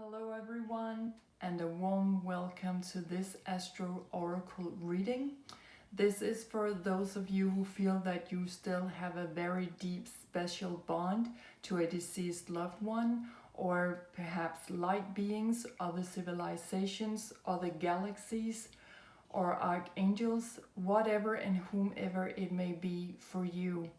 Hello everyone, and a warm welcome to this Astro Oracle reading. This is for those of you who feel that you still have a very deep special bond to a deceased loved one, or perhaps light beings, other civilizations, other galaxies, or archangels, whatever and whomever it may be for you.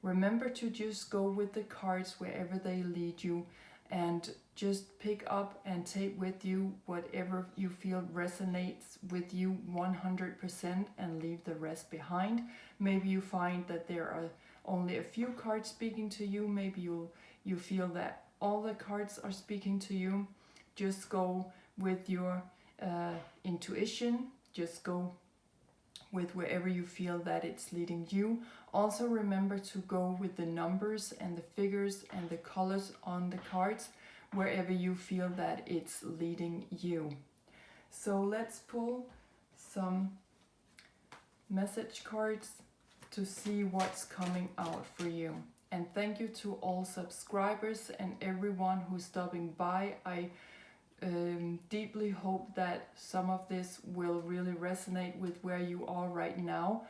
Remember to just go with the cards wherever they lead you, and just pick up and take with you whatever you feel resonates with you 100% and leave the rest behind. Maybe you find that there are only a few cards speaking to you. Maybe you feel that all the cards are speaking to you. Just go with your intuition. Just go with wherever you feel that it's leading you. Also remember to go with the numbers and the figures and the colors on the cards wherever you feel that it's leading you. So let's pull some message cards to see what's coming out for you. And thank you to all subscribers and everyone who's stopping by. I deeply hope that some of this will really resonate with where you are right now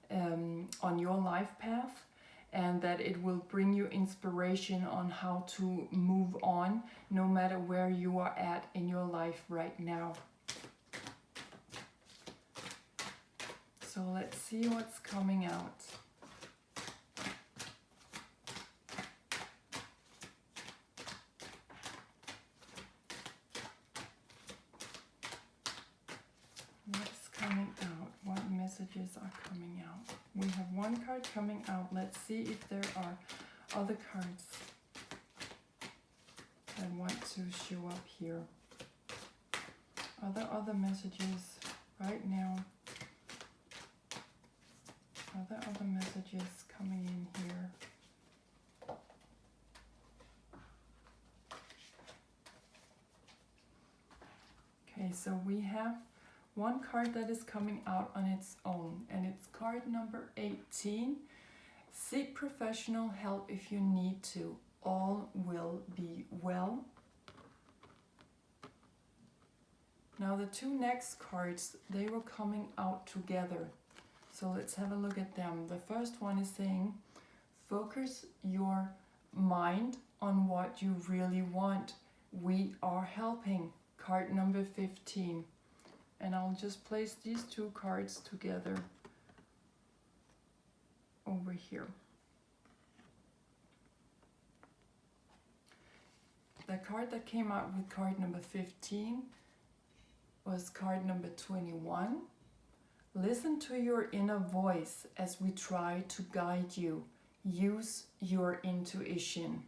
on your life path, and that it will bring you inspiration on how to move on no matter where you are at in your life right now. So let's see what's coming out. What's coming out? What messages are coming out? We have one card coming out. Let's see if there are other cards that want to show up here. Are there other messages right now? Are there other messages coming in here? Okay, so we have one card that is coming out on its own, and it's card number 18. Seek professional help if you need to. All will be well. Now the two next cards, they were coming out together. So let's have a look at them. The first one is saying, focus your mind on what you really want. We are helping. Card number 15. And I'll just place these two cards together over here. The card that came out with card number 15 was card number 21. Listen to your inner voice as we try to guide you. Use your intuition.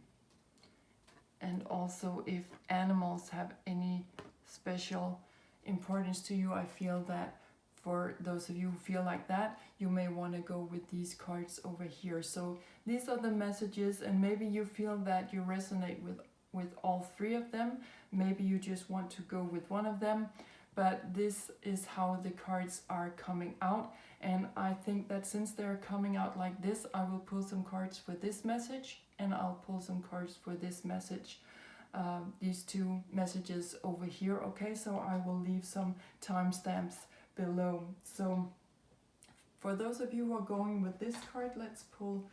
And also, if animals have any special importance to you, I feel that for those of you who feel like that, you may want to go with these cards over here. So these are the messages, and maybe you feel that you resonate with all three of them. Maybe you just want to go with one of them, but this is how the cards are coming out. And I think that since they're coming out like this, I will pull some cards for this message, and I'll pull some cards for this message. These two messages over here. Okay, so I will leave some timestamps below. So for those of you who are going with this card, let's pull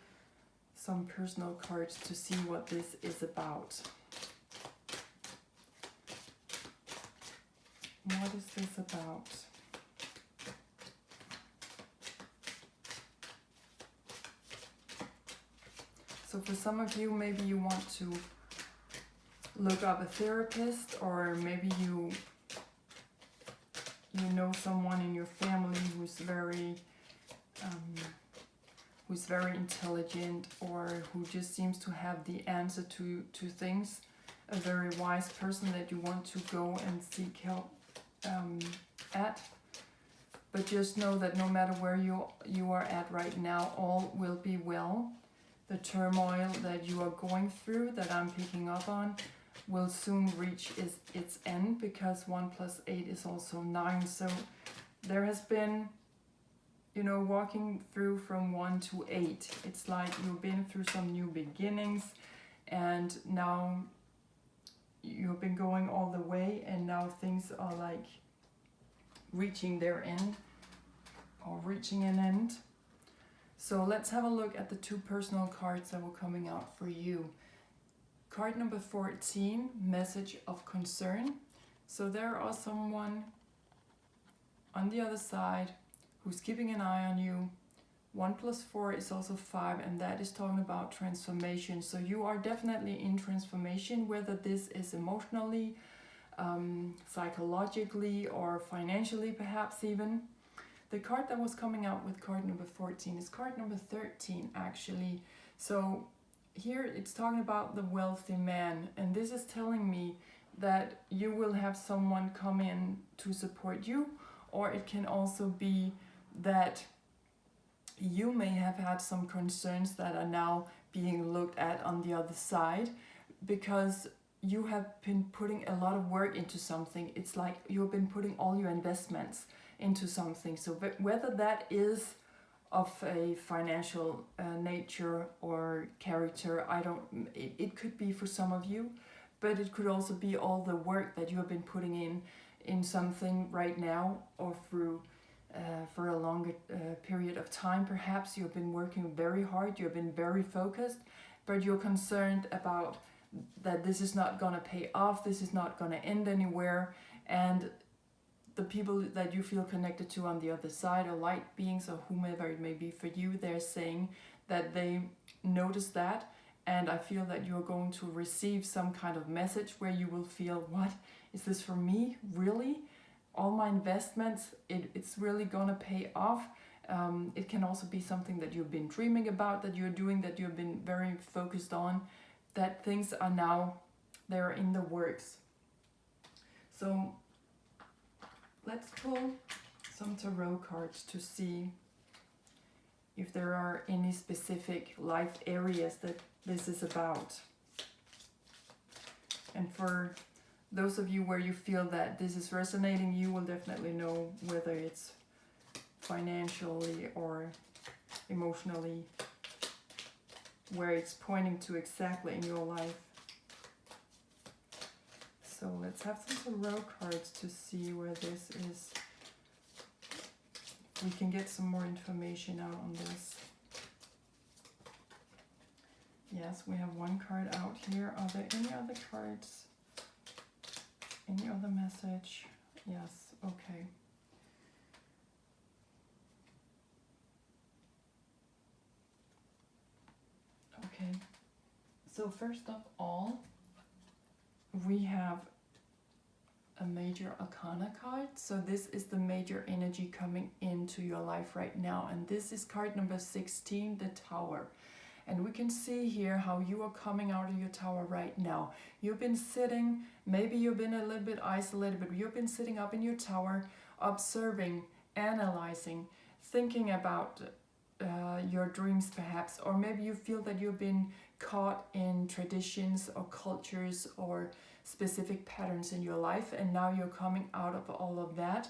some personal cards to see what this is about. What is this about? So for some of you, maybe you want to look up a therapist, or maybe you know someone in your family who's very intelligent, or who just seems to have the answer to things. A very wise person that you want to go and seek help at. But just know that no matter where you are at right now, all will be well. The turmoil that you are going through, that I'm picking up on, will soon reach its end, because 1 + 8 is also 9. So there has been, walking through from 1 to 8. It's like you've been through some new beginnings, and now you've been going all the way and now things are like reaching their end or reaching an end. So let's have a look at the 2 personal cards that were coming out for you. Card number 14, message of concern. So there are someone on the other side who's keeping an eye on you. 1 + 4 is also 5, and that is talking about transformation. So you are definitely in transformation, whether this is emotionally, psychologically, or financially perhaps even. The card that was coming out with card number 14 is card number 13 actually. So here it's talking about the wealthy man, and this is telling me that you will have someone come in to support you, or it can also be that you may have had some concerns that are now being looked at on the other side, because you have been putting a lot of work into something. It's like you've been putting all your investments into something. So whether that is of a financial nature or character, it could be for some of you, but it could also be all the work that you have been putting in something right now, or through for a longer period of time. Perhaps you've been working very hard, you've been very focused, but you're concerned about that this is not going to pay off, this is not going to end anywhere, and the people that you feel connected to on the other side, or light beings, or whomever it may be for you, they're saying that they notice that, and I feel that you're going to receive some kind of message where you will feel, what, is this for me, really? All my investments, it's really gonna pay off. It can also be something that you've been dreaming about, that you're doing, that you've been very focused on, that things are now, they're in the works. So let's pull some tarot cards to see if there are any specific life areas that this is about. And for those of you where you feel that this is resonating, you will definitely know whether it's financially or emotionally, where it's pointing to exactly in your life. So let's have some tarot cards to see where this is. We can get some more information out on this. Yes, we have 1 card out here. Are there any other cards? Any other message? Yes, okay. Okay, so first of all, we have a major arcana card. So this is the major energy coming into your life right now, and this is card number 16, the Tower. And we can see here how you are coming out of your tower right now. You've been sitting, maybe you've been a little bit isolated, but you've been sitting up in your tower, observing, analyzing, thinking about your dreams perhaps, or maybe you feel that you've been caught in traditions or cultures or specific patterns in your life, and now you're coming out of all of that.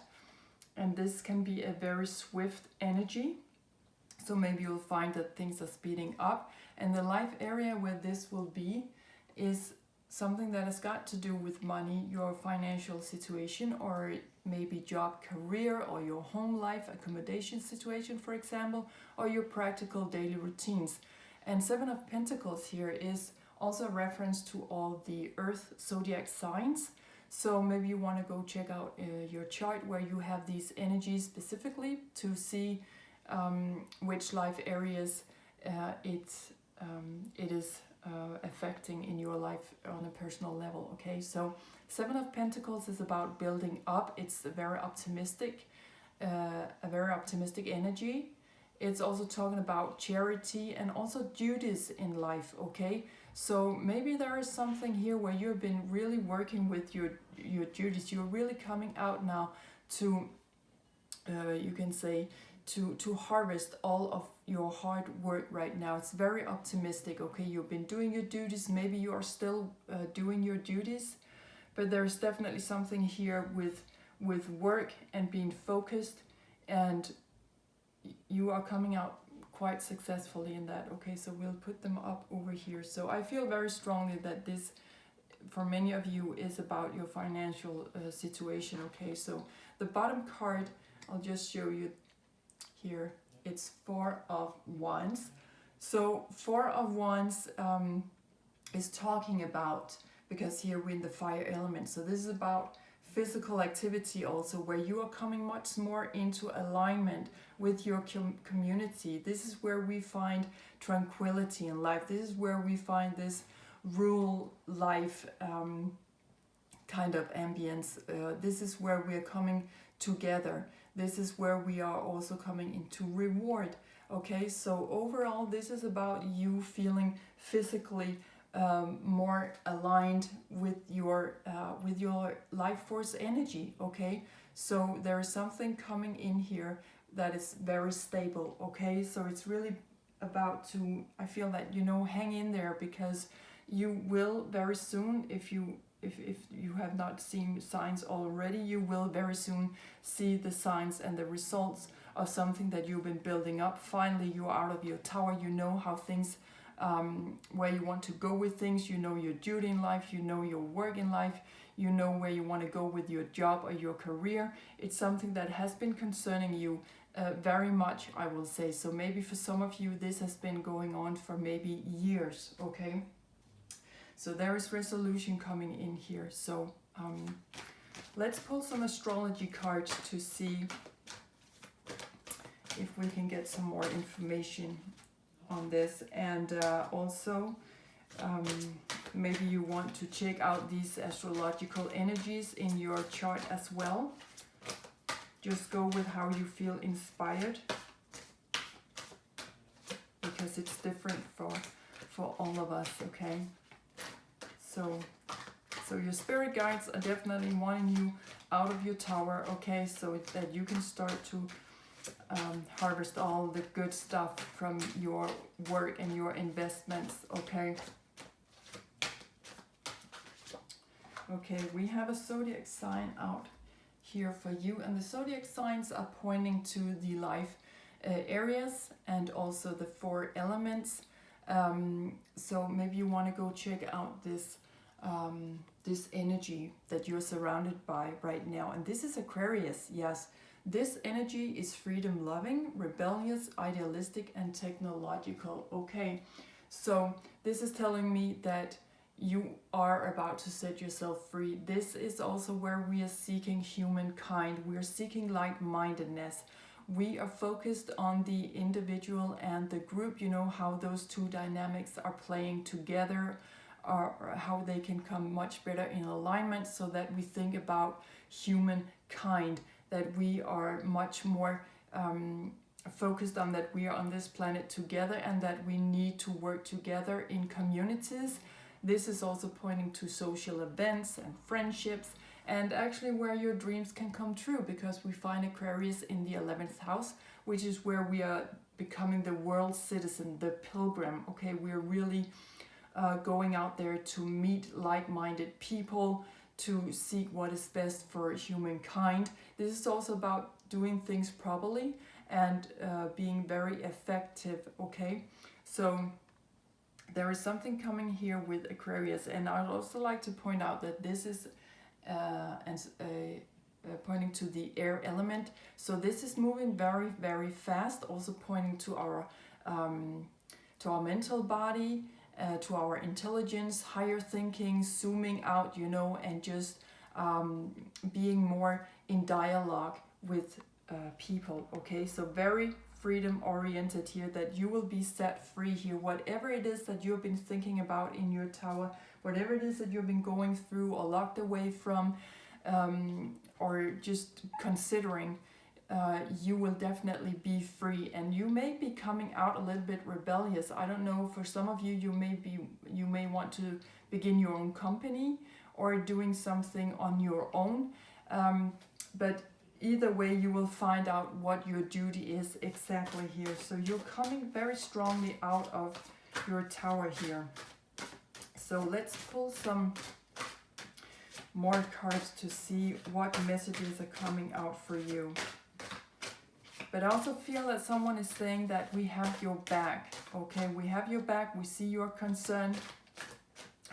And this can be a very swift energy. So maybe you'll find that things are speeding up, and the life area where this will be is something that has got to do with money, your financial situation, or maybe job, career, or your home life, accommodation situation, for example, or your practical daily routines. And 7 of Pentacles here is also a reference to all the Earth zodiac signs. So maybe you want to go check out your chart where you have these energies specifically to see which life areas it is affecting in your life on a personal level. Okay, so 7 of Pentacles is about building up. It's a very optimistic energy. It's also talking about charity and also duties in life. Okay, so maybe there is something here where you've been really working with your duties. You're really coming out now to you can say to harvest all of your hard work right now. It's very optimistic. Okay, you've been doing your duties, maybe you are still doing your duties, but there's definitely something here with work and being focused, and you are coming out quite successfully in that. Okay, so we'll put them up over here. So I feel very strongly that this for many of you is about your financial situation. Okay, so the bottom card, I'll just show you here. It's Four of Wands. So Four of Wands is talking about, because here we're in the fire element, so this is about physical activity also, where you are coming much more into alignment with your community. This is where we find tranquility in life. This is where we find this rural life kind of ambience. This is where we are coming together. This is where we are also coming into reward. Okay, so overall this is about you feeling physically more aligned with your life force energy. Okay, so there is something coming in here that is very stable. Okay, so it's really about to, I feel that, you know, hang in there, because you will very soon, if you have not seen signs already, you will very soon see the signs and the results of something that you've been building up. Finally, you're out of your tower. You know how things, where you want to go with things. You know your duty in life. You know your work in life. You know where you want to go with your job or your career. It's something that has been concerning you very much, I will say. So maybe for some of you, this has been going on for maybe years. Okay. So there is resolution coming in here. So let's pull some astrology cards to see if we can get some more information on this. And also, maybe you want to check out these astrological energies in your chart as well. Just go with how you feel inspired, because it's different for all of us. Okay. So your spirit guides are definitely wanting you out of your tower, okay, so that you can start to harvest all the good stuff from your work and your investments. Okay. Okay, we have a zodiac sign out here for you, and the zodiac signs are pointing to the life areas and also the four elements. So maybe you want to go check out this this energy that you're surrounded by right now. And this is Aquarius. Yes, this energy is freedom loving, rebellious, idealistic, and technological. Okay, so this is telling me that you are about to set yourself free. This is also where we are seeking humankind. We are seeking like-mindedness. We are focused on the individual and the group, you know, how those two dynamics are playing together, or how they can come much better in alignment, so that we think about humankind, that we are much more focused on that we are on this planet together, and that we need to work together in communities. This is also pointing to social events and friendships, and actually where your dreams can come true, because we find Aquarius in the 11th house, which is where we are becoming the world citizen, the pilgrim. Okay, we're really going out there to meet like-minded people, to seek what is best for humankind. This is also about doing things properly and being very effective. Okay, so there is something coming here with Aquarius, and I'd also like to point out that this is pointing to the air element. So this is moving very, very fast, also pointing to our mental body, to our intelligence, higher thinking, zooming out, you know, and just being more in dialogue with people. Okay, so very freedom oriented here, that you will be set free here. Whatever it is that you've been thinking about in your tower, whatever it is that you've been going through or locked away from, or just considering, you will definitely be free. And you may be coming out a little bit rebellious. I don't know, for some of you, you may want to begin your own company or doing something on your own, but either way you will find out what your duty is exactly here. So you're coming very strongly out of your tower here. So let's pull some more cards to see what messages are coming out for you. But I also feel that someone is saying that we have your back. Okay, we have your back. We see your concern.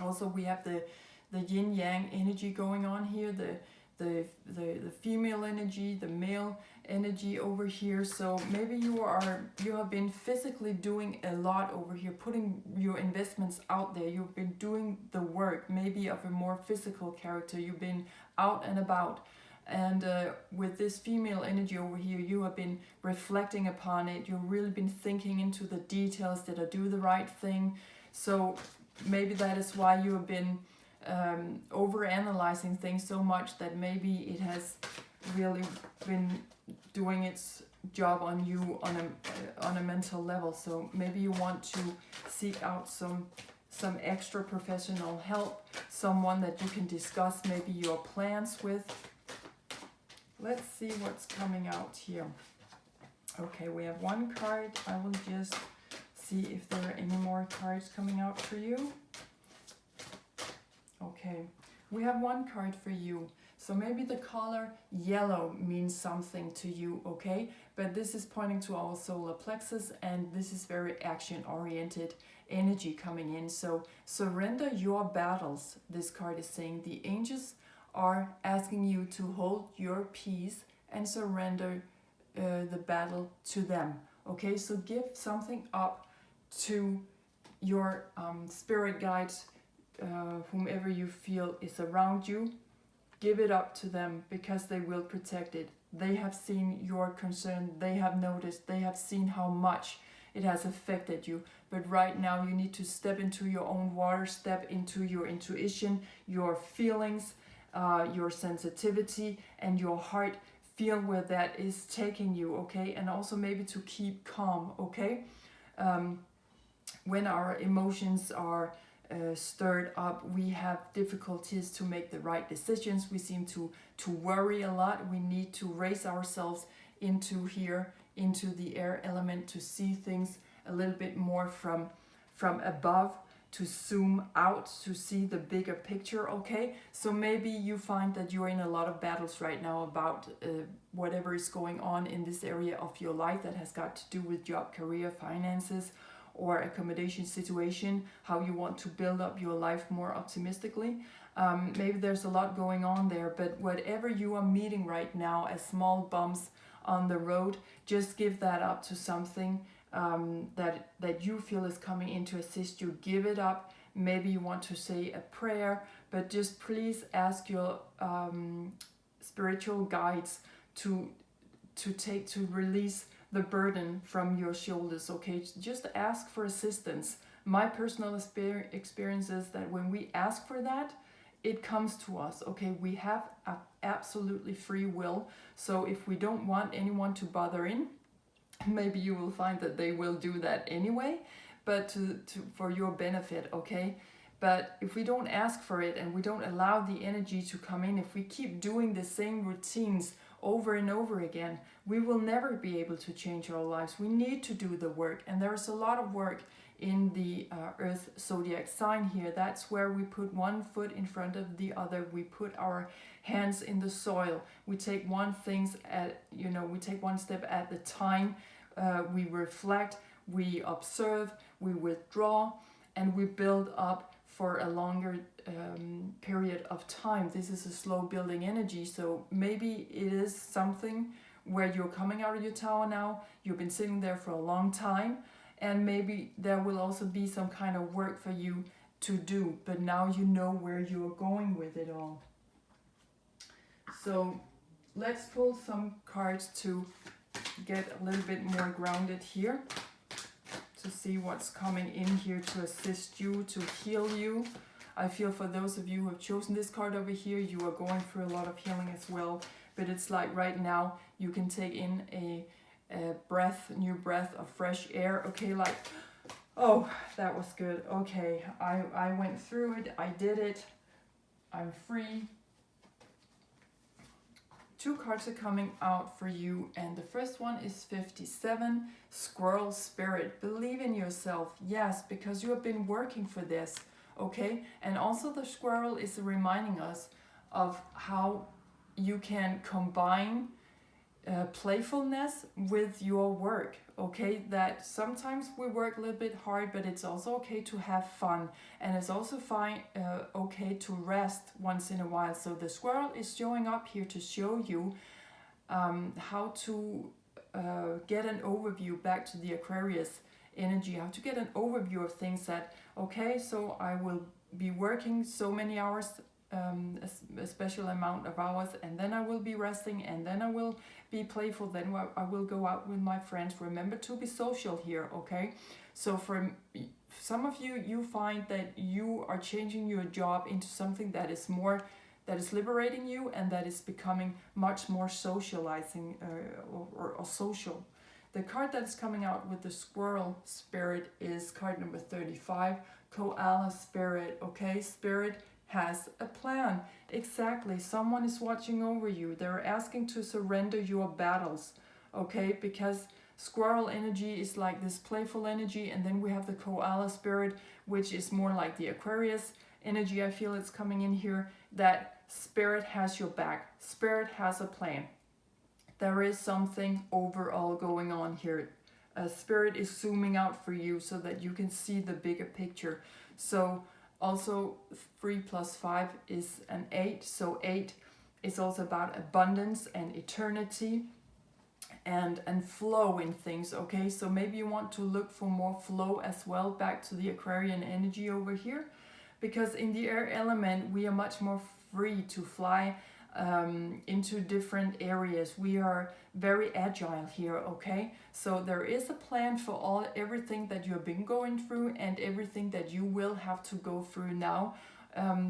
Also, we have the the yin-yang energy going on here, the female energy, the male energy over here. So maybe you have been physically doing a lot over here, putting your investments out there. You've been doing the work, maybe of a more physical character. You've been out and about. And with this female energy over here, you have been reflecting upon it. You've really been thinking into the details. Did I do the right thing? So maybe that is why you have been over-analyzing things so much that maybe it has really been doing its job on you on a mental level. So maybe you want to seek out some extra professional help, someone that you can discuss maybe your plans with. Let's see what's coming out here. Okay, we have one card. I will just see if there are any more cards coming out for you. Okay, we have one card for you. So maybe the color yellow means something to you, okay? But this is pointing to our solar plexus, and this is very action-oriented energy coming in. So surrender your battles, this card is saying. The angels are asking you to hold your peace and surrender the battle to them, okay? So give something up to your spirit guides, whomever you feel is around you. Give it up to them, because they will protect it. They have seen your concern, they have noticed, they have seen how much it has affected you. But right now you need to step into your own water, step into your intuition, your feelings, your sensitivity and your heart. Feel where that is taking you, okay? And also maybe to keep calm, okay? When our emotions are stirred up, we have difficulties to make the right decisions. We seem to worry a lot. We need to raise ourselves into the air element, to see things a little bit more from above, to zoom out, to see the bigger picture, okay? So maybe you find that you're in a lot of battles right now about whatever is going on in this area of your life that has got to do with job, career, finances, or accommodation situation, how you want to build up your life more optimistically. Maybe there's a lot going on there, but whatever you are meeting right now as small bumps on the road, just give that up to something that you feel is coming in to assist you. Give it up. Maybe you want to say a prayer, but just please ask your spiritual guides to release the burden from your shoulders, okay? Just ask for assistance. My personal experience is that when we ask for that, it comes to us, okay? We have absolutely free will. So if we don't want anyone to bother in, maybe you will find that they will do that anyway, but for your benefit, okay? But if we don't ask for it and we don't allow the energy to come in, if we keep doing the same routines over and over again, we will never be able to change our lives. We need to do the work, and there's a lot of work in the Earth zodiac sign here. That's where we put one foot in front of the other. We put our hands in the soil. We take one step at the time. We reflect, we observe, we withdraw, and we build up for a longer period of time. This is a slow building energy, so maybe it is something where you're coming out of your tower now, you've been sitting there for a long time, and maybe there will also be some kind of work for you to do, but now you know where you're going with it all. So let's pull some cards to get a little bit more grounded here, to see what's coming in here to assist you, to heal you. I feel for those of you who have chosen this card over here, you are going through a lot of healing as well. But it's like right now, you can take in a new breath of fresh air. Okay, like, oh, that was good. Okay, I went through it, I did it, I'm free. Two cards are coming out for you, and the first one is 57, Squirrel Spirit. Believe in yourself, yes, because you have been working for this, okay? And also the squirrel is reminding us of how you can combine playfulness with your work, okay? That sometimes we work a little bit hard, but it's also okay to have fun, and it's also fine, okay to rest once in a while. So the squirrel is showing up here to show you how to get an overview back to the Aquarius energy, how to get an overview of things that, okay, so I will be working so many hours, a special amount of hours, and then I will be resting, and then I will be playful, then I will go out with my friends. Remember to be social here, okay? So for some of you, you find that you are changing your job into something that is more, that is liberating you, and that is becoming much more socializing or social. The card that is coming out with the squirrel spirit is card number 35, Koala Spirit, okay? Spirit has a plan. Exactly. Someone is watching over you. They're asking to surrender your battles, okay? Because squirrel energy is like this playful energy, and then we have the koala spirit, which is more like the Aquarius energy. I feel it's coming in here, that spirit has your back. Spirit has a plan. There is something overall going on here. Spirit is zooming out for you so that you can see the bigger picture. So also 3 + 5 is an 8, so 8 is also about abundance and eternity and flow in things, okay? So maybe you want to look for more flow as well, back to the Aquarian energy over here, because in the air element we are much more free to fly into different areas. We are very agile here, okay? So there is a plan for everything that you've been going through and everything that you will have to go through now.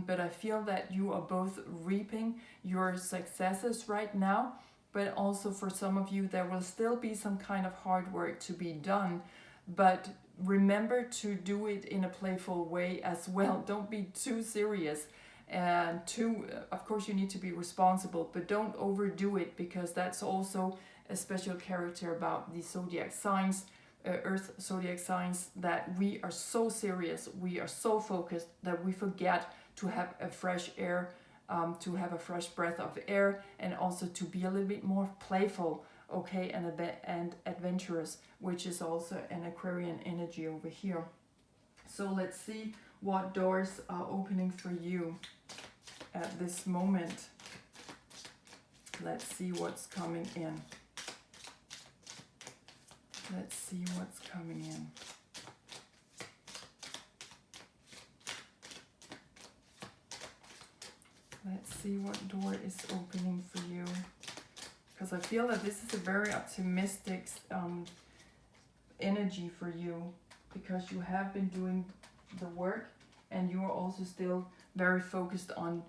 But I feel that you are both reaping your successes right now, but also for some of you there will still be some kind of hard work to be done. But remember to do it in a playful way as well. Don't be too serious. And of course you need to be responsible, but don't overdo it, because that's also a special character about the zodiac signs, earth zodiac signs, that we are so serious, we are so focused that we forget to have a fresh air, to have a fresh breath of air, and also to be a little bit more playful, okay, and adventurous, which is also an Aquarian energy over here. So let's see what doors are opening for you at this moment. Let's see what's coming in. Let's see what's coming in. Let's see what door is opening for you. Because I feel that this is a very optimistic energy for you, because you have been doing the work, and you are also still very focused on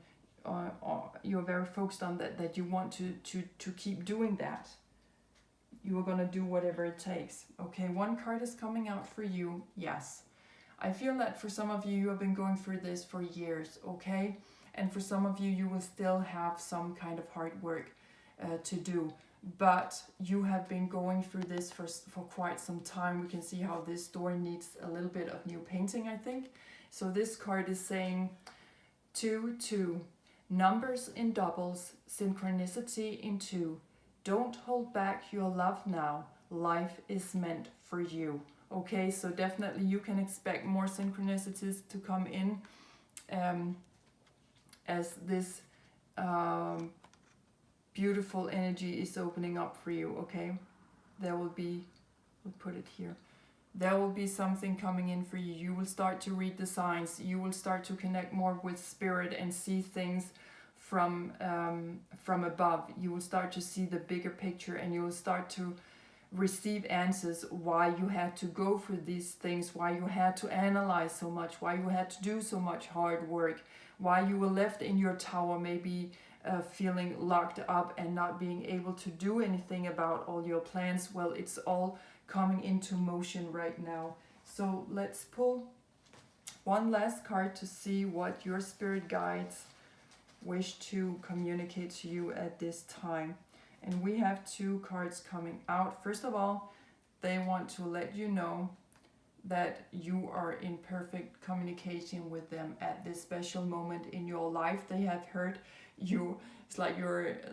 you're very focused on that you want to keep doing that. You are going to do whatever it takes. Okay, one card is coming out for you. Yes, I feel that for some of you, you have been going through this for years, okay? And for some of you, you will still have some kind of hard work to do. But you have been going through this for quite some time. We can see how this door needs a little bit of new painting, I think. So this card is saying 2, 2. Numbers in doubles, synchronicity in 2. Don't hold back your love now. Life is meant for you. Okay, so definitely you can expect more synchronicities to come in as this beautiful energy is opening up for you, okay? There will be, we'll put it here. There will be something coming in for you. You will start to read the signs. You will start to connect more with spirit and see things from above. You will start to see the bigger picture, and you will start to receive answers why you had to go through these things, why you had to analyze so much, why you had to do so much hard work, why you were left in your tower, maybe feeling locked up and not being able to do anything about all your plans. Well, it's all coming into motion right now. So let's pull one last card to see what your spirit guides wish to communicate to you at this time. And we have 2 cards coming out. First of all, they want to let you know that you are in perfect communication with them at this special moment in your life. They have heard you. It's like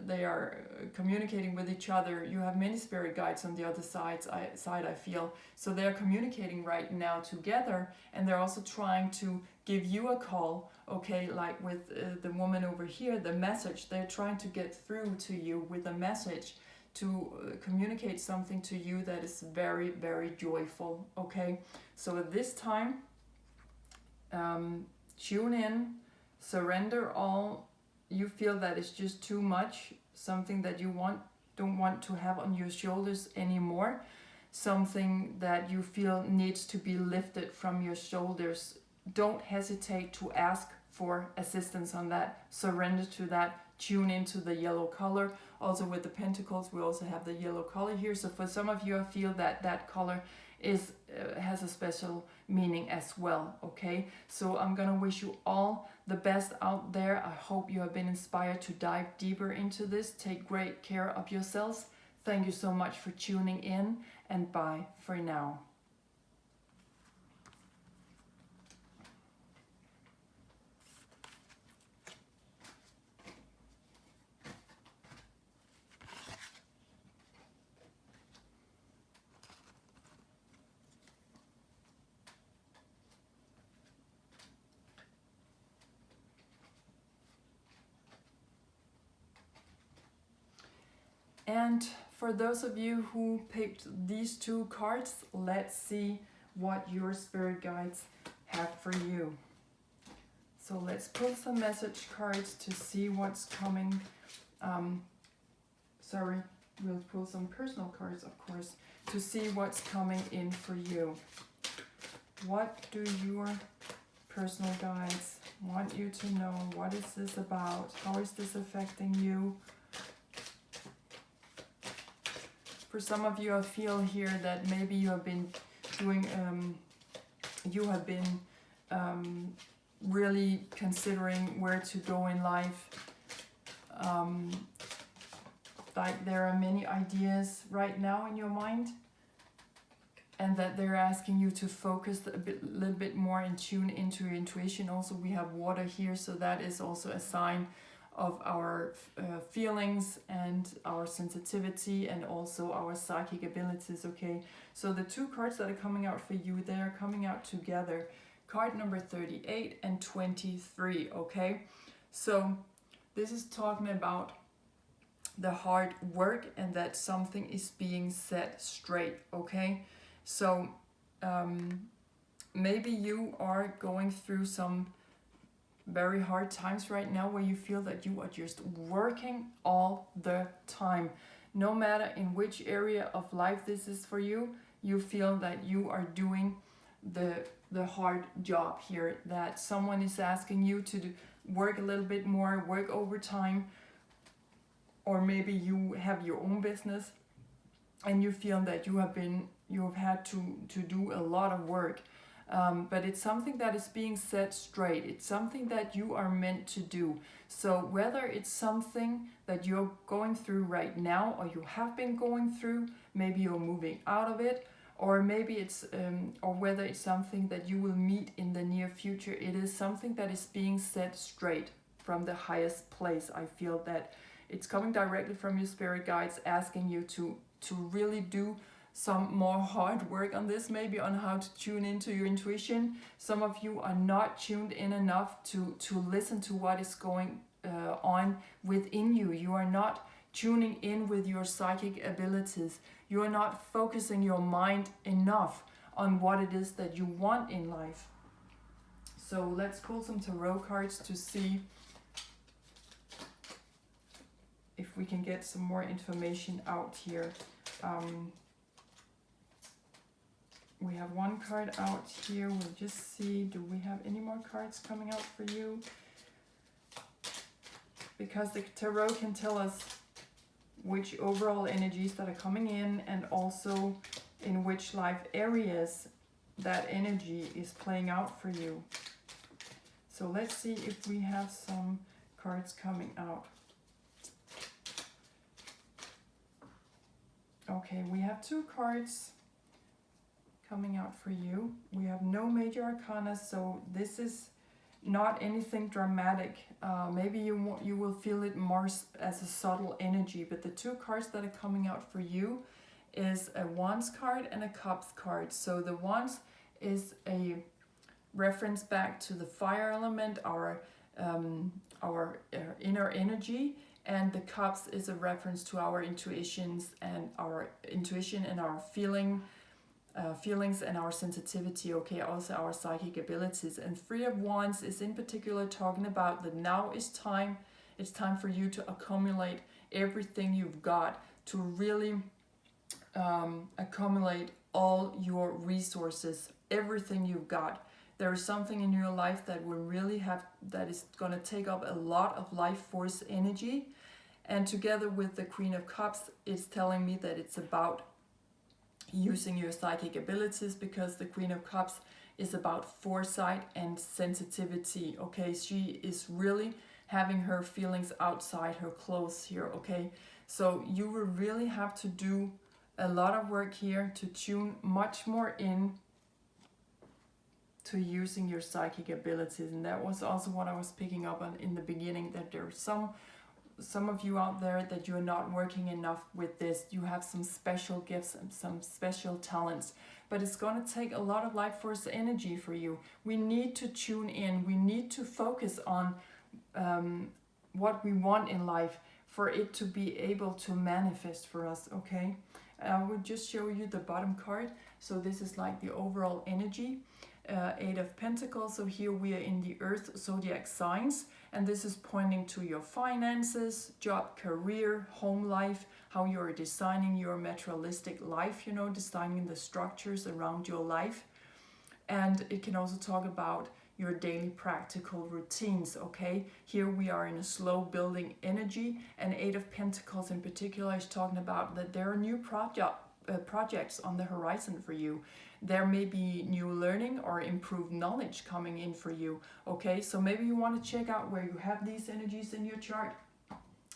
they are communicating with each other. You have many spirit guides on the other side, I feel. So they're communicating right now together, and they're also trying to give you a call, okay, like with the woman over here, the message. They're trying to get through to you with a message, to communicate something to you that is very, very joyful, okay? So at this time, tune in, surrender all you feel that is just too much, something that you don't want to have on your shoulders anymore, something that you feel needs to be lifted from your shoulders. Don't hesitate to ask for assistance on that. Surrender to that. Tune into the yellow color. Also with the pentacles, we also have the yellow color here. So for some of you, I feel that that color has a special meaning as well, okay? So I'm gonna wish you all the best out there. I hope you have been inspired to dive deeper into this. Take great care of yourselves. Thank you so much for tuning in, and bye for now. And for those of you who picked these two cards, let's see what your spirit guides have for you. So let's pull some message cards to see what's coming. We'll pull some personal cards, of course, to see what's coming in for you. What do your personal guides want you to know? What is this about? How is this affecting you? For some of you, I feel here that maybe you have been doing, really considering where to go in life. Like there are many ideas right now in your mind, and that they're asking you to focus a little bit more and tune into your intuition. Also, we have water here, so that is also a sign of our feelings and our sensitivity and also our psychic abilities, okay? So the two cards that are coming out for you, they are coming out together. Card number 38 and 23, okay? So this is talking about the hard work and that something is being set straight, okay? So maybe you are going through some very hard times right now where you feel that you are just working all the time. No matter in which area of life this is for you, you feel that you are doing the hard job here, that someone is asking you to work a little bit more, work overtime, or maybe you have your own business and you feel that you have had to do a lot of work. But it's something that is being set straight. It's something that you are meant to do. So whether it's something that you're going through right now, or you have been going through, maybe you're moving out of it, or maybe it's, or whether it's something that you will meet in the near future, it is something that is being set straight from the highest place. I feel that it's coming directly from your spirit guides, asking you to really do some more hard work on this, maybe on how to tune into your intuition. Some of you are not tuned in enough to listen to what is going on within you. You are not tuning in with your psychic abilities. You are not focusing your mind enough on what it is that you want in life. So let's pull some tarot cards to see if we can get some more information out here. We have one card out here. We'll just see, do we have any more cards coming out for you? Because the tarot can tell us which overall energies that are coming in, and also in which life areas that energy is playing out for you. So let's see if we have some cards coming out. Okay, we have two cards coming out for you. We have no major arcana, so this is not anything dramatic. Maybe you will feel it more as a subtle energy, but the two cards that are coming out for you is a Wands card and a Cups card. So the Wands is a reference back to the fire element, our inner energy, and the Cups is a reference to our intuition and our feelings and our sensitivity, okay, also our psychic abilities. And Three of Wands is in particular talking about that now is time. It's time for you to accumulate everything you've got, to really accumulate all your resources, everything you've got. There is something in your life that will really that is going to take up a lot of life force energy. And together with the Queen of Cups, it's telling me that it's about using your psychic abilities, because the Queen of Cups is about foresight and sensitivity, okay? She is really having her feelings outside her clothes here, okay? So you will really have to do a lot of work here to tune much more in to using your psychic abilities. And that was also what I was picking up on in the beginning, that there are some of you out there that you're not working enough with this. You have some special gifts and some special talents, but it's going to take a lot of life force energy for you. We need to tune in. We need to focus on what we want in life for it to be able to manifest for us, okay? I will just show you the bottom card. So this is like the overall energy. Eight of Pentacles. So here we are in the Earth zodiac signs, and this is pointing to your finances, job, career, home life, how you're designing your materialistic life, you know, designing the structures around your life. And it can also talk about your daily practical routines, okay? Here we are in a slow building energy, and Eight of Pentacles in particular is talking about that there are new projects on the horizon for you. There may be new learning or improved knowledge coming in for you, okay? So maybe you want to check out where you have these energies in your chart,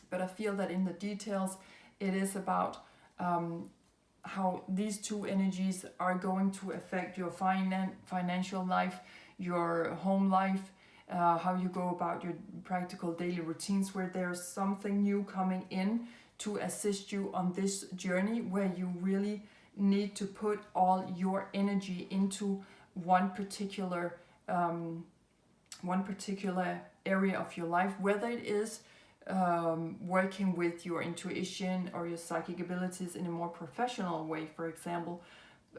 but I feel that in the details it is about how these two energies are going to affect your financial life, your home life, how you go about your practical daily routines, where there's something new coming in to assist you on this journey, where you really need to put all your energy into one particular area of your life, whether it is working with your intuition or your psychic abilities in a more professional way, for example.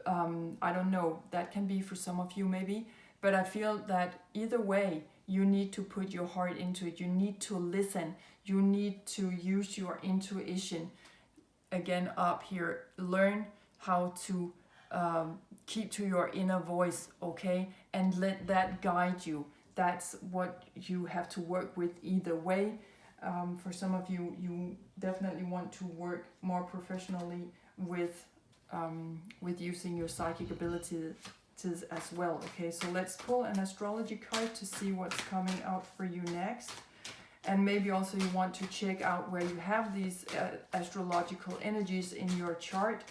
I don't know, that can be for some of you maybe, but I feel that either way, you need to put your heart into it. You need to listen. You need to use your intuition. Again, up here, learn how to keep to your inner voice, okay? And let that guide you. That's what you have to work with either way. For some of you, you definitely want to work more professionally with using your psychic abilities as well, okay? So let's pull an astrology card to see what's coming out for you next. And maybe also you want to check out where you have these astrological energies in your chart.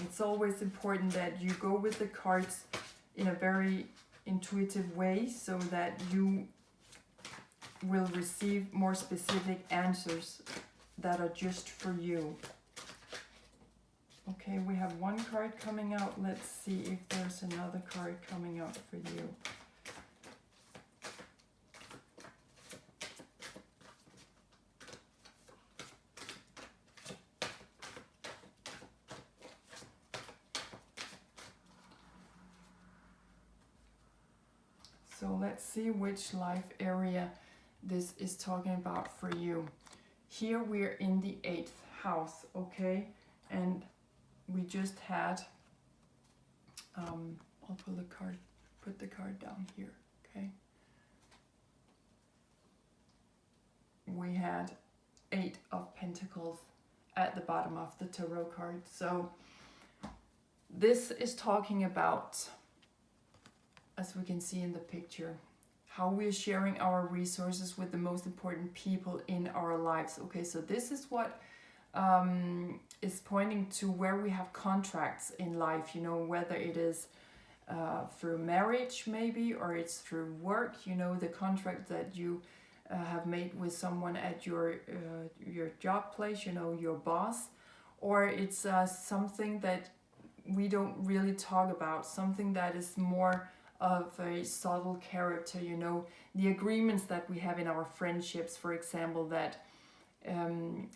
It's always important that you go with the cards in a very intuitive way, so that you will receive more specific answers that are just for you. Okay, we have one card coming out. Let's see if there's another card coming out for you. So let's see which life area this is talking about for you. Here we're in the 8th house, okay? And we just had, I'll put the card down here, okay? We had 8 of Pentacles at the bottom of the tarot card. So this is talking about, as we can see in the picture, how we're sharing our resources with the most important people in our lives. Okay, so this is what is pointing to where we have contracts in life, you know, whether it is through marriage maybe, or it's through work, you know, the contract that you have made with someone at your job place, you know, your boss, or it's something that we don't really talk about, something that is more of a subtle character, you know, the agreements that we have in our friendships, for example, that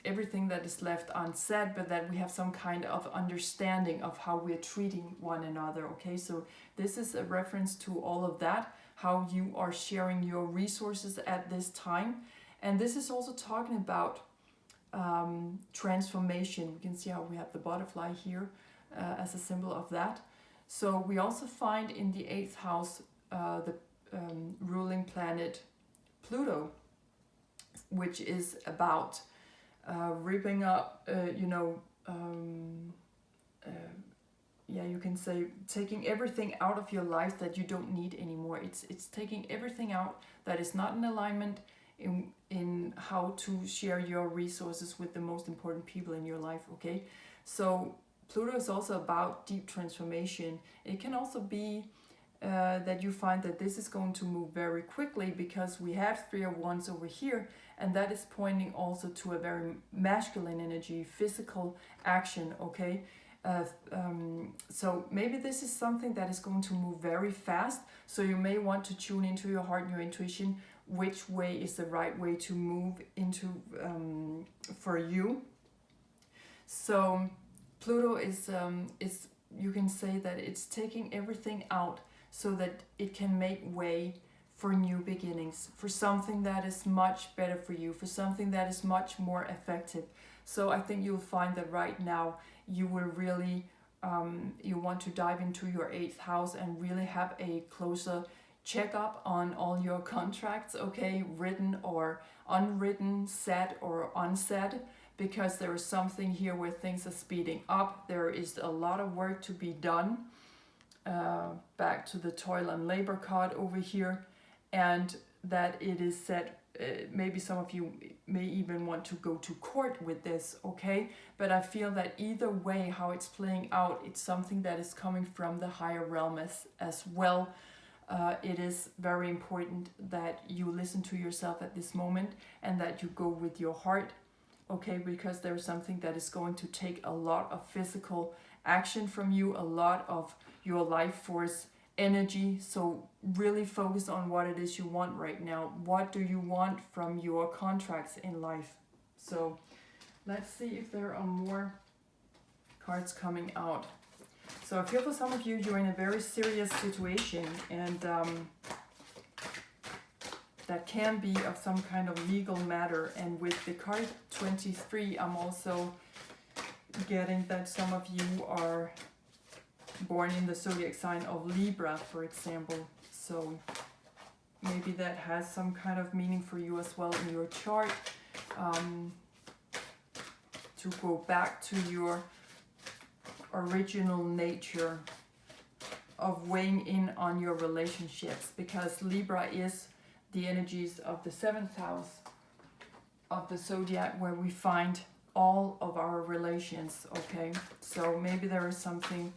everything that is left unsaid, but that we have some kind of understanding of how we're treating one another. Okay, so this is a reference to all of that, how you are sharing your resources at this time. And this is also talking about transformation. We can see how we have the butterfly here as a symbol of that. So we also find in the 8th house the ruling planet Pluto, which is about ripping up, yeah, you can say taking everything out of your life that you don't need anymore. It's taking everything out that is not in alignment in how to share your resources with the most important people in your life. Okay, so Pluto is also about deep transformation. It can also be that you find that this is going to move very quickly, because we have 3 of Wands over here, and that is pointing also to a very masculine energy, physical action. Okay, so maybe this is something that is going to move very fast, so you may want to tune into your heart and your intuition, which way is the right way to move into for you. So Pluto is you can say that it's taking everything out so that it can make way for new beginnings, for something that is much better for you, for something that is much more effective. So I think you'll find that right now you will really, you want to dive into your 8th house and really have a closer checkup on all your contracts, okay, written or unwritten, said or unsaid, because there is something here where things are speeding up. There is a lot of work to be done. Back to the toil and labor card over here, and that it is said, maybe some of you may even want to go to court with this, okay? But I feel that either way, how it's playing out, it's something that is coming from the higher realm as well. It is very important that you listen to yourself at this moment and that you go with your heart, okay? Because there's something that is going to take a lot of physical action from you, a lot of your life force energy. So really focus on what it is you want right now. What do you want from your contracts in life? So let's see if there are more cards coming out. So I feel for some of you, you're in a very serious situation, and that can be of some kind of legal matter. And with the card 23, I'm also getting that some of you are born in the zodiac sign of Libra, for example. So maybe that has some kind of meaning for you as well in your chart, to go back to your original nature of weighing in on your relationships, because Libra is the energies of the 7th house of the zodiac, where we find all of our relations. Okay, so maybe there is something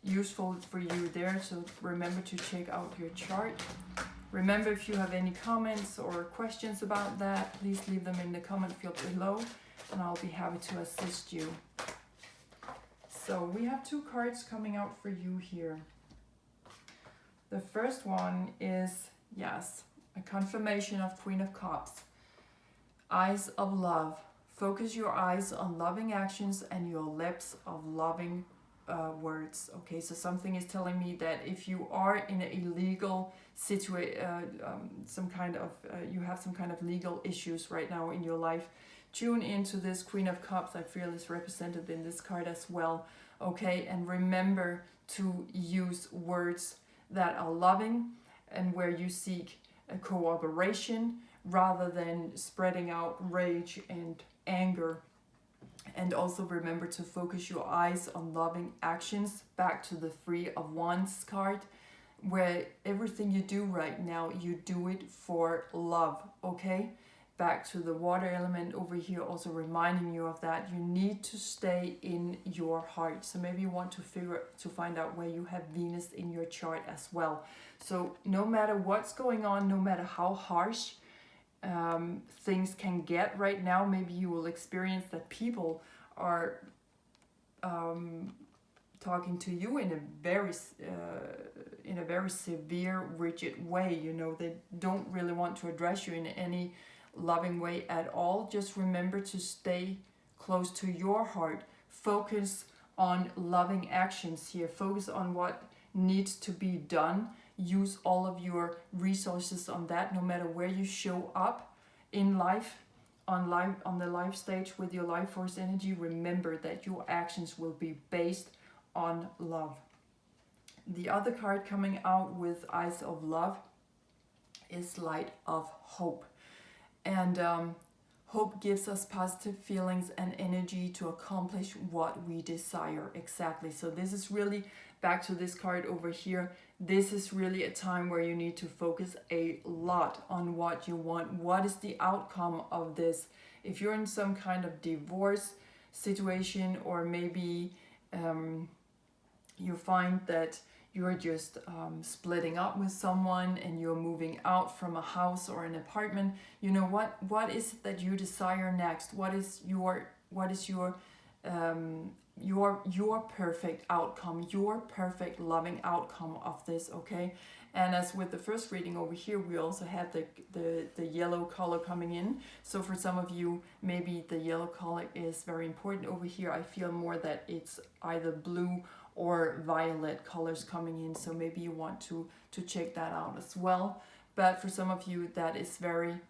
useful for you there, so remember to check out your chart. Remember, if you have any comments or questions about that, please leave them in the comment field below and I'll be happy to assist you. So we have 2 cards coming out for you here. The first one is, yes, a confirmation of Queen of Cups. Eyes of love. Focus your eyes on loving actions and your lips of loving words. Okay, so something is telling me that if you are in a legal situation, some kind of you have some kind of legal issues right now in your life, tune into this Queen of Cups. I feel is represented in this card as well. Okay, and remember to use words that are loving and where you seek a cooperation rather than spreading out rage and anger. And also remember to focus your eyes on loving actions. Back to the 3 of Wands card, where everything you do right now, you do it for love, okay? back to the water element over here, also reminding you of that. You need to stay in your heart. So maybe you want to find out where you have Venus in your chart as well. So no matter what's going on, no matter how harsh things can get right now, maybe you will experience that people are talking to you in a very severe, rigid way. You know, they don't really want to address you in any loving way at all. Just remember to stay close to your heart. Focus on loving actions here. Focus on what needs to be done. Use all of your resources on that, no matter where you show up in life, on the life stage with your life force energy. Remember that your actions will be based on love. The other card coming out with Eyes of Love is Light of Hope. And hope gives us positive feelings and energy to accomplish what we desire. Exactly. So this is really, back to this card over here, this is really a time where you need to focus a lot on what you want. What is the outcome of this? If you're in some kind of divorce situation, or maybe you find that you're just splitting up with someone and you're moving out from a house or an apartment, you know, what is it that you desire next? What is your perfect outcome, your perfect loving outcome of this, okay? And as with the first reading over here, we also have the yellow color coming in. So for some of you, maybe the yellow color is very important over here. I feel more that it's either blue or violet colors coming in. So maybe you want to check that out as well. But for some of you, that is very,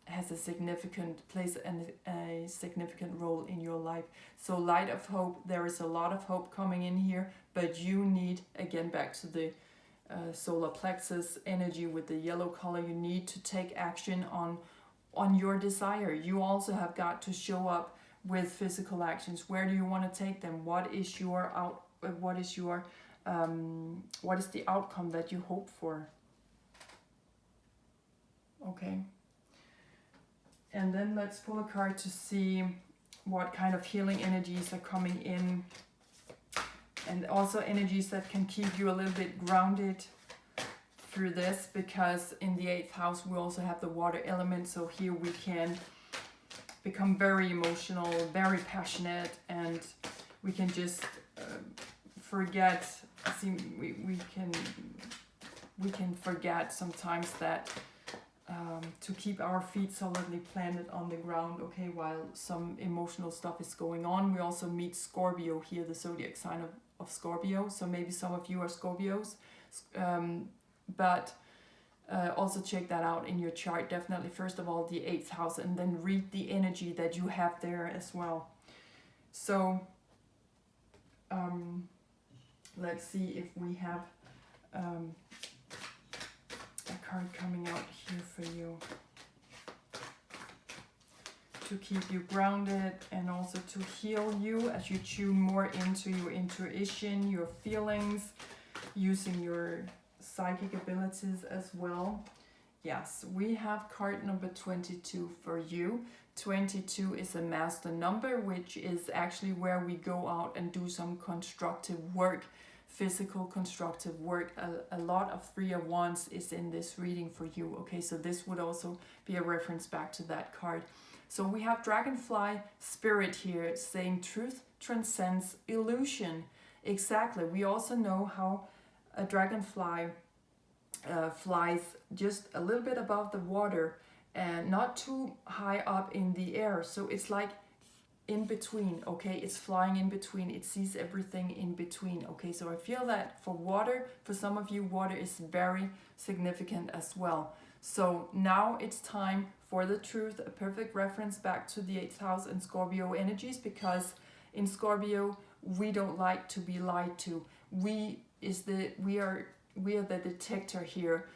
has a significant place and a significant role in your life. So Light of Hope, there is a lot of hope coming in here, but you need, again, back to the solar plexus energy with the yellow color, you need to take action on your desire. You also have got to show up with physical actions. Where do you want to take them? What is the outcome that you hope for? Okay. And then let's pull a card to see what kind of healing energies are coming in, and also energies that can keep you a little bit grounded through this, because in the 8th house we also have the water element. So here we can become very emotional, very passionate, and we can just forget. We can forget sometimes that to keep our feet solidly planted on the ground, okay, while some emotional stuff is going on. We also meet Scorpio here, the zodiac sign of Scorpio. So maybe some of you are Scorpios, but also check that out in your chart. Definitely, first of all, the 8th house, and then read the energy that you have there as well. So let's see if we have a card coming out here for you to keep you grounded and also to heal you as you tune more into your intuition, your feelings, using your psychic abilities as well. Yes, we have card number 22 for you. 22 is a master number, which is actually where we go out and do some constructive work, physical constructive work. A lot of 3 of Wands is in this reading for you. Okay, so this would also be a reference back to that card. So we have Dragonfly Spirit here saying truth transcends illusion. Exactly. We also know how a dragonfly flies just a little bit above the water and not too high up in the air. So it's like in between, okay? It's flying in between. It sees everything in between, okay? So I feel that for water, for some of you, water is very significant as well. So now it's time for the truth, a perfect reference back to the 8th house and Scorpio energies, because in Scorpio, we don't like to be lied to. We are the detector here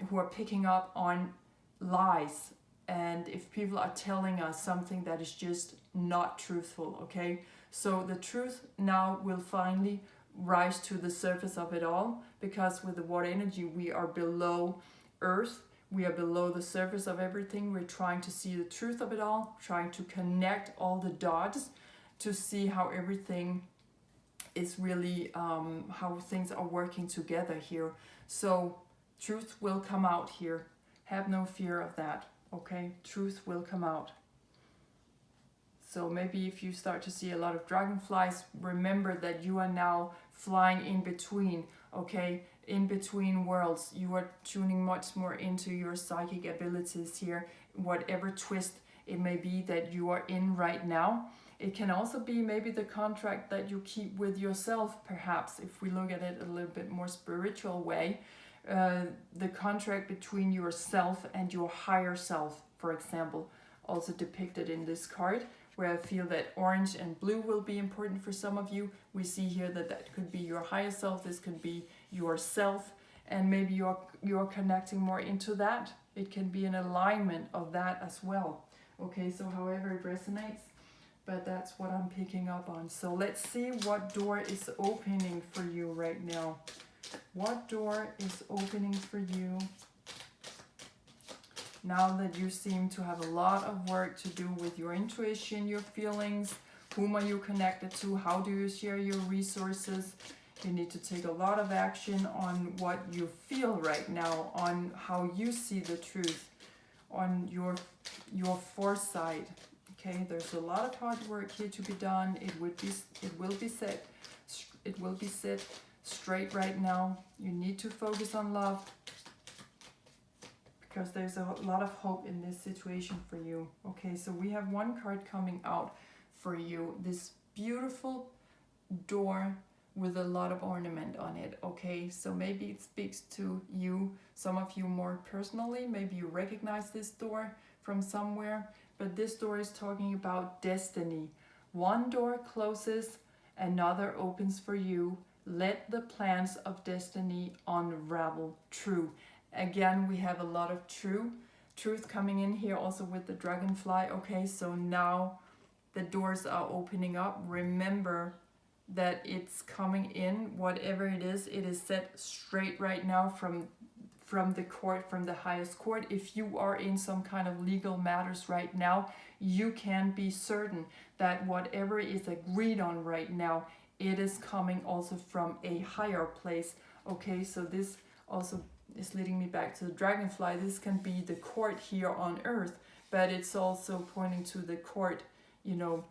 who are picking up on lies, and if people are telling us something that is just not truthful, okay? So the truth now will finally rise to the surface of it all, because with the water energy we are below earth. we are below the surface of everything. We're trying to see the truth of it all, trying to connect all the dots to see how everything is really, how things are working together here. So truth will come out here. Have no fear of that, okay? Truth will come out. So maybe if you start to see a lot of dragonflies, remember that you are now flying in between, okay? In between worlds. You are tuning much more into your psychic abilities here, whatever twist it may be that you are in right now. It can also be maybe the contract that you keep with yourself, perhaps, if we look at it a little bit more spiritual way. The contract between yourself and your higher self, for example, also depicted in this card, where I feel that orange and blue will be important for some of you. We see here that that could be your higher self, this could be yourself, and maybe you're connecting more into that. It can be an alignment of that as well. Okay, so however it resonates, but that's what I'm picking up on. So let's see what door is opening for you right now. What door is opening for you now that you seem to have a lot of work to do with your intuition, your feelings? Whom are you connected to? How do you share your resources? You need to take a lot of action on what you feel right now, on how you see the truth, on your foresight. Okay, there's a lot of hard work here to be done. It will be set straight right now. You need to focus on love, because there's a lot of hope in this situation for you. Okay, so we have one card coming out for you. This beautiful door with a lot of ornament on it. Okay, so maybe it speaks to you, some of you more personally. Maybe you recognize this door from somewhere, but this door is talking about destiny. One door closes, another opens for you. Let the plans of destiny unravel. True. Again, we have a lot of truth coming in here also with the dragonfly. Okay, so now the doors are opening up. Remember that it's coming in, whatever it is set straight right now from the court, from the highest court. If you are in some kind of legal matters right now, you can be certain that whatever is agreed on right now, it is coming also from a higher place. Okay, so this also is leading me back to the dragonfly. This can be the court here on earth, but it's also pointing to the court, you know,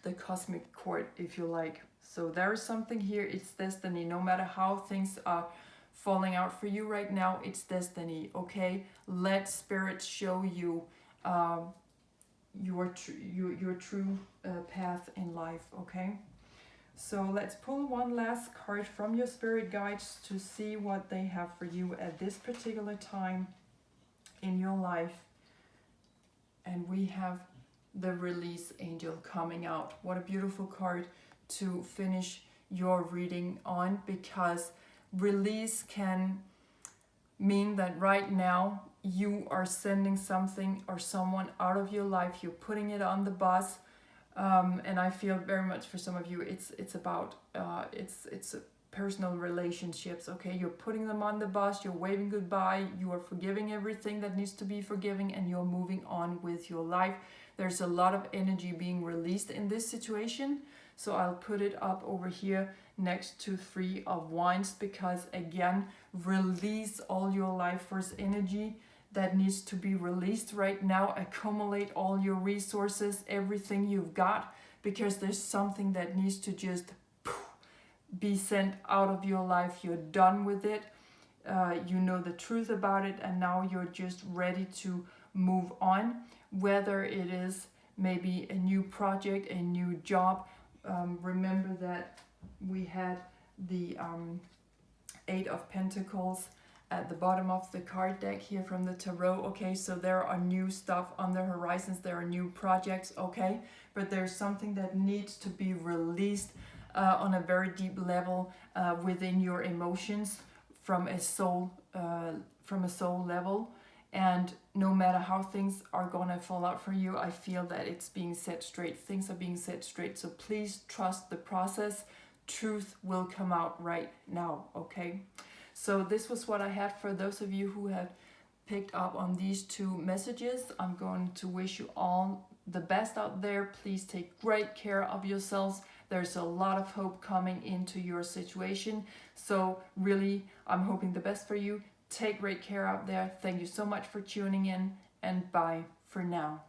the cosmic court, if you like. So there is something here. It's destiny. No matter how things are falling out for you right now, it's destiny. Okay, let spirit show you your true path in life. Okay, so let's pull one last card from your spirit guides to see what they have for you at this particular time in your life. And we have the release angel coming out. What a beautiful card to finish your reading on, because release can mean that right now you are sending something or someone out of your life. You're putting it on the bus, and I feel very much for some of you it's about it's personal relationships. Okay, you're putting them on the bus, you're waving goodbye, you are forgiving everything that needs to be forgiven, and you're moving on with your life. There's a lot of energy being released in this situation, so I'll put it up over here next to 3 of Wands, because again, release all your life force energy that needs to be released right now. Accumulate all your resources, everything you've got, because there's something that needs to just be sent out of your life. You're done with it. You know the truth about it, and now you're just ready to move on. Whether it is maybe a new project, a new job. Remember that we had the 8 of Pentacles at the bottom of the card deck here from the tarot. Okay, so there are new stuff on the horizons, there are new projects. Okay, but there's something that needs to be released on a very deep level within your emotions from a soul level. And no matter how things are gonna fall out for you, I feel that it's being set straight. Things are being set straight. So please trust the process. Truth will come out right now, okay? So this was what I had for those of you who had picked up on these two messages. I'm going to wish you all the best out there. Please take great care of yourselves. There's a lot of hope coming into your situation. So really, I'm hoping the best for you. Take great care out there. Thank you so much for tuning in, and bye for now.